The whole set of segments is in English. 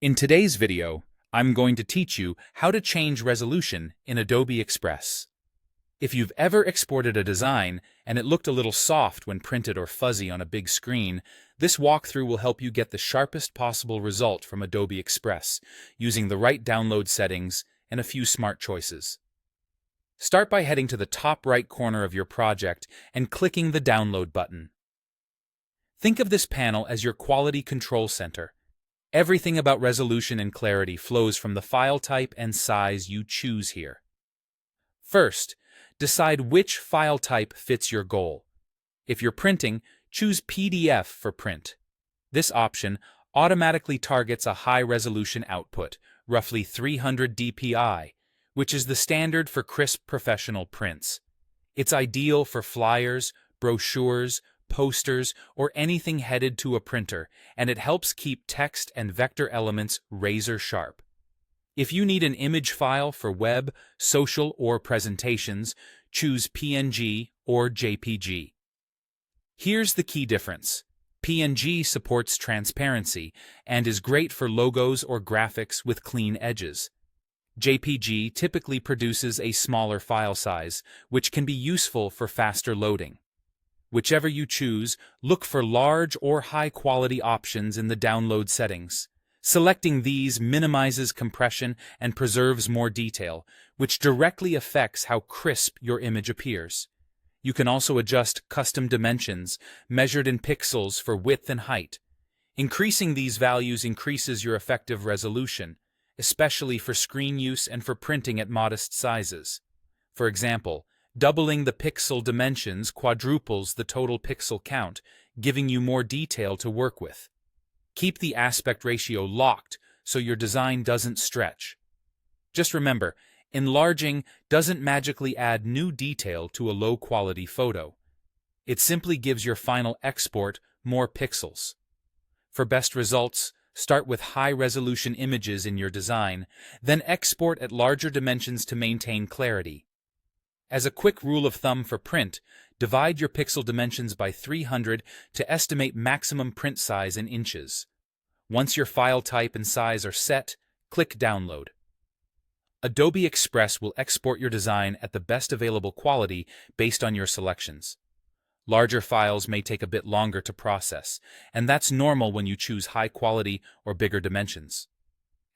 In today's video, I'm going to teach you how to change resolution in Adobe Express. If you've ever exported a design and it looked a little soft when printed or fuzzy on a big screen, this walkthrough will help you get the sharpest possible result from Adobe Express using the right download settings and a few smart choices. Start by heading to the top right corner of your project and clicking the Download button. Think of this panel as your quality control center. Everything about resolution and clarity flows from the file type and size you choose here. First, decide which file type fits your goal. If you're printing, choose PDF for print. This option automatically targets a high-resolution output, roughly 300 dpi, which is the standard for crisp professional prints. It's ideal for flyers, brochures, posters, or anything headed to a printer, and it helps keep text and vector elements razor sharp. If you need an image file for web, social, or presentations, choose PNG or JPG. Here's the key difference. PNG supports transparency and is great for logos or graphics with clean edges. JPG typically produces a smaller file size, which can be useful for faster loading. Whichever you choose, look for large or high-quality options in the download settings. Selecting these minimizes compression and preserves more detail, which directly affects how crisp your image appears. You can also adjust custom dimensions, measured in pixels for width and height. Increasing these values increases your effective resolution, especially for screen use and for printing at modest sizes. For example, doubling the pixel dimensions quadruples the total pixel count, giving you more detail to work with. Keep the aspect ratio locked so your design doesn't stretch. Just remember, enlarging doesn't magically add new detail to a low-quality photo. It simply gives your final export more pixels. For best results, start with high-resolution images in your design, then export at larger dimensions to maintain clarity. As a quick rule of thumb for print, divide your pixel dimensions by 300 to estimate maximum print size in inches. Once your file type and size are set, click Download. Adobe Express will export your design at the best available quality based on your selections. Larger files may take a bit longer to process, and that's normal when you choose high quality or bigger dimensions.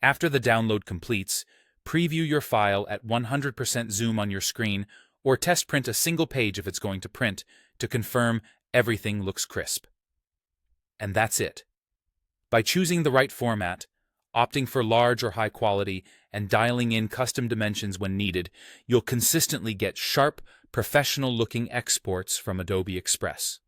After the download completes, preview your file at 100% zoom on your screen or test print a single page if it's going to print to confirm everything looks crisp. And that's it. By choosing the right format, opting for large or high quality, and dialing in custom dimensions when needed, you'll consistently get sharp, professional-looking exports from Adobe Express.